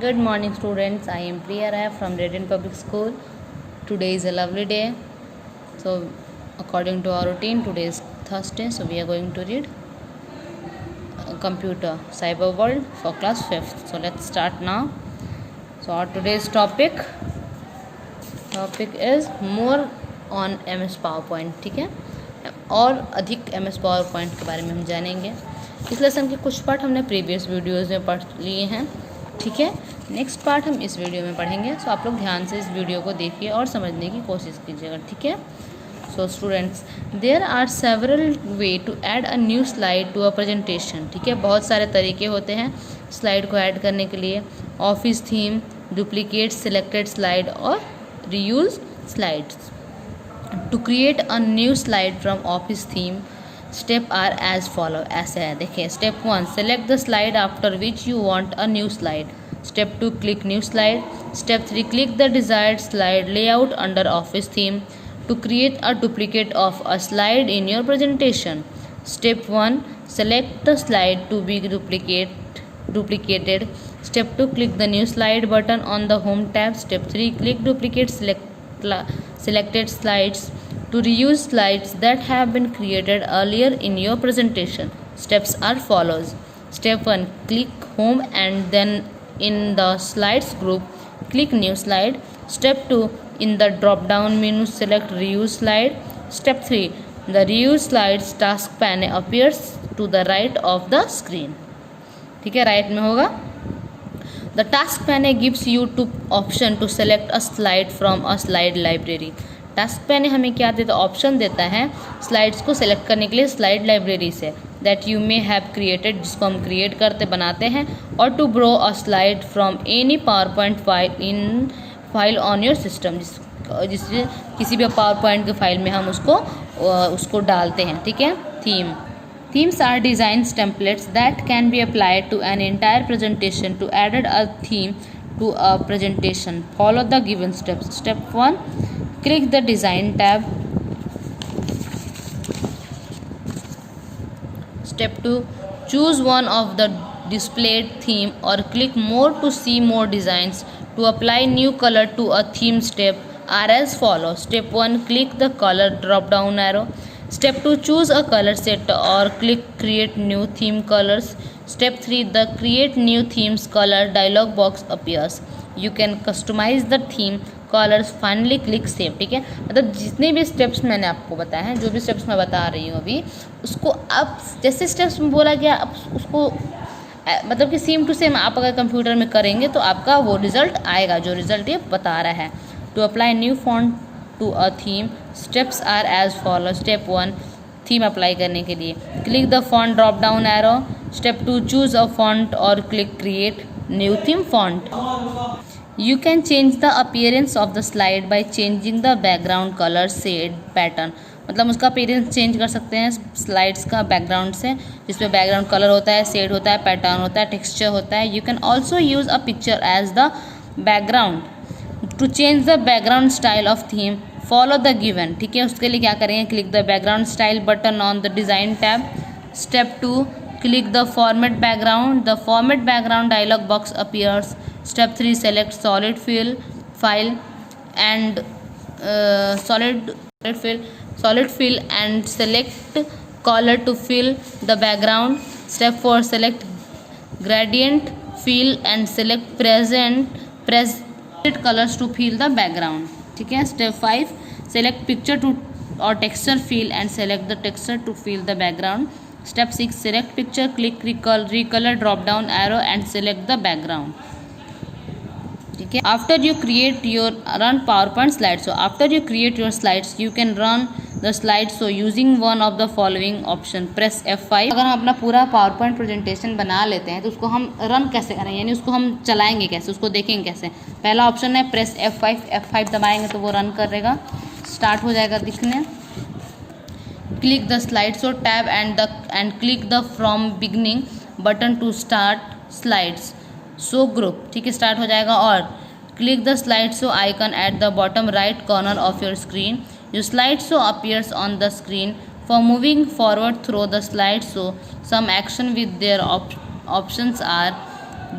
Good morning, students. I am Priya Rai from Radiant Public School. Today is a lovely day. So, according to our routine, today is Thursday. So, we are going to read Computer Cyber World for class 5th. So, let's start now. So, our today's topic is more on MS PowerPoint. ठीक है, और अधिक MS PowerPoint के बारे में हम जानेंगे. इस लेसन के कुछ पार्ट हमने प्रीवियस वीडियोज़ में पढ़ लिए हैं. ठीक है, नेक्स्ट पार्ट हम इस वीडियो में पढ़ेंगे. सो आप लोग ध्यान से इस वीडियो को देखिए और समझने की कोशिश कीजिएगा. ठीक है. So students, there are several way to add a new slide to a presentation. ठीक है, बहुत सारे तरीके होते हैं स्लाइड को ऐड करने के लिए. Office theme, duplicate selected slide और reuse slides. To create a new slide from office theme, step are as follow. ऐसे है, देखिए. Step 1, select the slide after which you want a new slide. Step 2, click new slide. Step 3, click the desired slide layout under office theme to create a duplicate of a slide in your presentation. Step 1, select the slide to be duplicated. Step 2, click the new slide button on the home tab. Step 3, click duplicate selected slides to reuse slides that have been created earlier in your presentation. Steps are follows. Step 1, click home and then in the slides group, click new slide. Step 2, in the drop down menu select reuse slide. Step 3, the reuse slides task pane appears to the right of the screen. ठीक है, right में होगा. The task pane gives you two option to select a slide from a slide library. Task pane हमें क्या देता, option देता है slides को सेलेक्ट करने के लिए स्लाइड लाइब्रेरी से, that you may have created, जिसको हम क्रिएट करते बनाते हैं, और to browse a slide from any PowerPoint file on your system, जिससे किसी भी पावर पॉइंट के फाइल में हम उसको डालते हैं. ठीक है. Themes are designs templates that can be applied to an entire presentation. To added a theme to a presentation, follow the given steps. Step 1, click the design tab. Step 2, choose one of the displayed theme or click more to see more designs. To apply new color to a theme, step are as follows. Step 1, click the color drop down arrow. Step 2, choose a color set or click create new theme colors. Step 3, the create new themes color dialog box appears. You can customize the theme colours. Finally click save. ठीक है, मतलब जितने भी steps मैंने आपको बताए हैं, जो भी स्टेप्स मैं बता रही हूँ अभी, उसको अब जैसे स्टेप्स में बोला गया, अब उसको मतलब कि सेम टू सेम आप अगर कंप्यूटर में करेंगे तो आपका वो रिजल्ट आएगा जो रिजल्ट ये बता रहा है. To apply new font to a theme, steps are as follow. Step 1, theme apply करने के लिए click the font drop down arrow. Step 2, choose a font और click create new theme font. You can change the appearance of the slide by changing the background color shade pattern. मतलब उसका appearance change कर सकते हैं slides का background से, जिसमें background colour होता है, शेड होता है, पैटर्न होता है, टेक्सचर होता है. You can also use a picture as the background. To change the background style of theme, follow the given. ठीक है, उसके लिए क्या करेंगे, click the background style button on the design tab. Step 2, click the format background. The format background dialog box appears. Step 3, select solid fill file and solid fill and select color to fill the background. Step 4, select gradient fill and select present colors to fill the background. ठीक है. Step 5, select picture to or texture fill and select the texture to fill the background. Step 6, select picture, click recolor drop down arrow and select the background. ठीक है. After you create your run PowerPoint slide. So after you create your slides, you can run the slides so using one of the following option. Press F5. अगर हम अपना पूरा PowerPoint presentation बना लेते हैं तो उसको हम रन कैसे करें, यानी उसको हम चलाएंगे कैसे, उसको देखेंगे कैसे. पहला ऑप्शन है प्रेस F5 दबाएंगे तो वो रन करेगा, स्टार्ट हो जाएगा दिखने. Click the slideshow tab and click the from beginning button to start slides show group. ठीक है, स्टार्ट हो जाएगा. और click the slideshow icon at the bottom right corner of your screen. Your slideshow appears on the screen. For moving forward through the slideshow, some action with their options are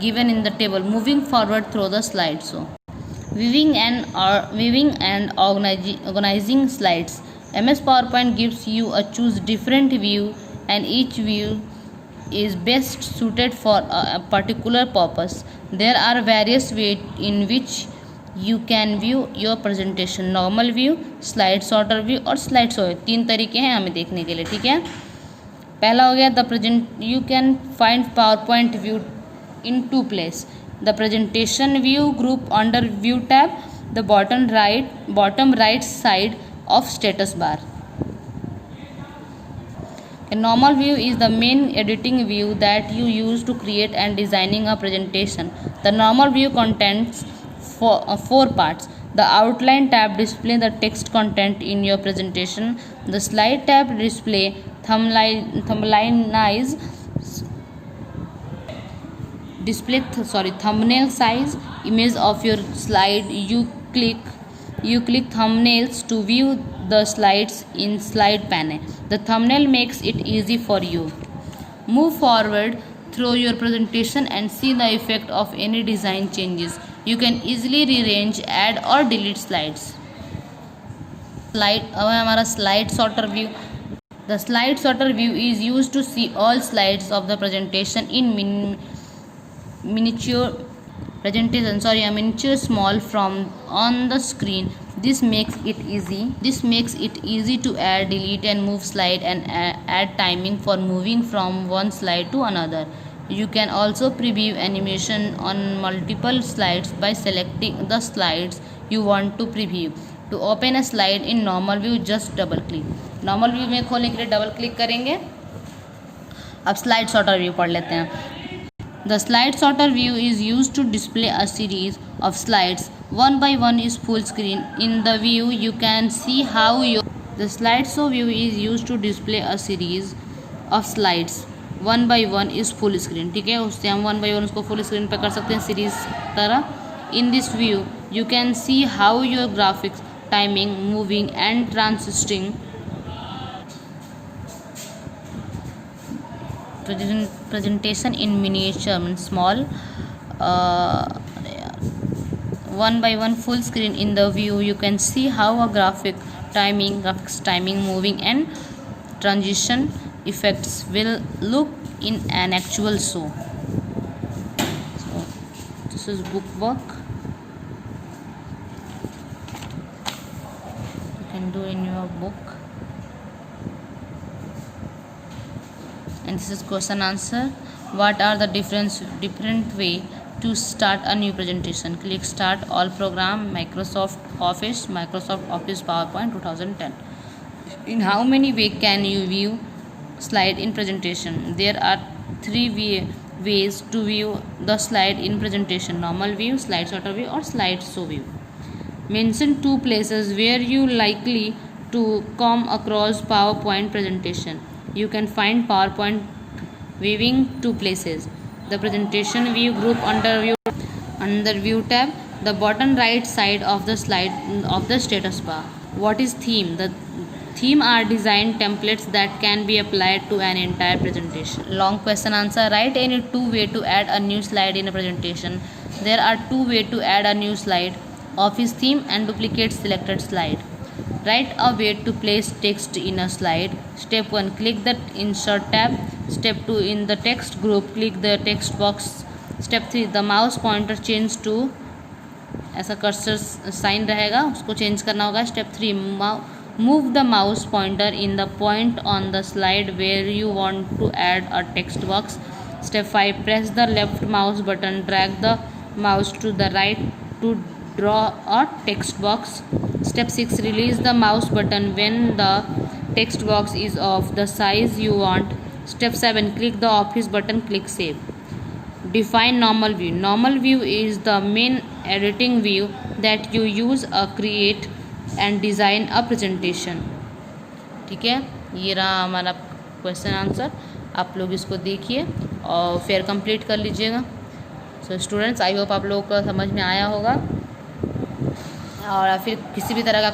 given in the table, moving forward through the slideshow. Viewing and organizing slides. MS PowerPoint gives you a choose different view, and each view is best suited for a particular purpose. There are various ways in which you can view your presentation: normal view, slide sorter view और slide show. 3 तरीके हैं हमें देखने के लिए, ठीक है। पहला हो गया the present you can find PowerPoint view in 2 places: the presentation view group under view tab, the bottom right side of status bar. A normal view is the main editing view that you use to create and designing a presentation. The normal view contains 4 parts. The outline tab display the text content in your presentation. The slide tab display thumbnail size image of your slide. You click thumbnails to view the slides in slide pane. The thumbnail makes it easy for you. Move forward through your presentation and see the effect of any design changes. You can easily rearrange, add or delete slides. अब है हमारा slide sorter view. The slide sorter view is used to see all slides of the presentation in miniature small from on the screen. This makes it easy to add, delete and move slide, and add timing for moving from one slide to another. You can also preview animation on multiple slides by selecting the slides you want to preview. To open a slide in normal view, just double click. Normal view में खोलने के लिए double click करेंगे. अब slide sorter view पढ़ लेते हैं. The slide sorter view is used to display a series of slides. One by one is full screen. In the view, you can see how the slideshow view is used to display a series of slides. One by one is full screen. ठीक है, उससे हम one by one उसको full screen पे कर सकते हैं series तरह. In this view, you can see how your graphics, timing, moving and transiting presentation in miniature small. One by one full screen. In the view, you can see how a graphics timing, moving and transition effects will look in an actual show. So this is book work you can do in your book. And this is question answer. What are the different way to start a new presentation? Click start all program, Microsoft Office PowerPoint 2010. In how many way can you view slide in presentation? There are 3 ways to view the slide in presentation: normal view, slide sorter view or slide show view. Mention 2 places where you likely to come across PowerPoint presentation. You can find PowerPoint viewing 2 places: the presentation view group under view tab, the bottom right side of the slide of the status bar. What is theme? The theme are design templates that can be applied to an entire presentation. Long question answer. Write any 2 way to add a new slide in a presentation. There are 2 way to add a new slide: Office theme and duplicate selected slide. Write a way to place text in a slide. Step 1, click the insert tab. Step 2, in the text group, click the text box. Step 3, the mouse pointer change to ऐसा cursor sign रहेगा, उसको change करना होगा. Step 3, move the mouse pointer in the point on the slide where you want to add a text box. Step 5, press the left mouse button, drag the mouse to the right to draw a text box. Step 6, release the mouse button when the text box is of the size you want. Step 7, click the Office button, click Save. Define normal view. Normal view is the main editing view that you use to create and design a presentation. ठीक है, ये रहा हमारा question answer. आप लोग इसको देखिए और फिर कंप्लीट कर लीजिएगा. सो स्टूडेंट्स, आई होप आप लोगों को समझ में आया होगा. और फिर किसी भी तरह का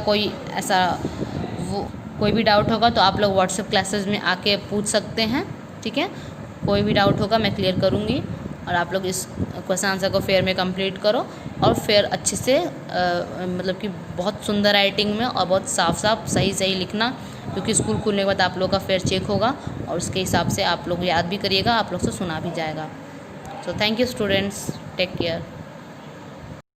कोई भी डाउट होगा तो आप लोग व्हाट्सएप क्लासेस में आके पूछ सकते हैं. ठीक है, कोई भी डाउट होगा मैं क्लियर करूँगी. और आप लोग इस क्वेश्चन आंसर को फेयर में कंप्लीट करो और फेयर अच्छे से मतलब कि बहुत सुंदर राइटिंग में और बहुत साफ साफ सही सही लिखना, क्योंकि स्कूल खुलने के बाद आप लोग का फेयर चेक होगा और उसके हिसाब से आप लोग याद भी करिएगा, आप लोग से सुना भी जाएगा। So thank you students, take care.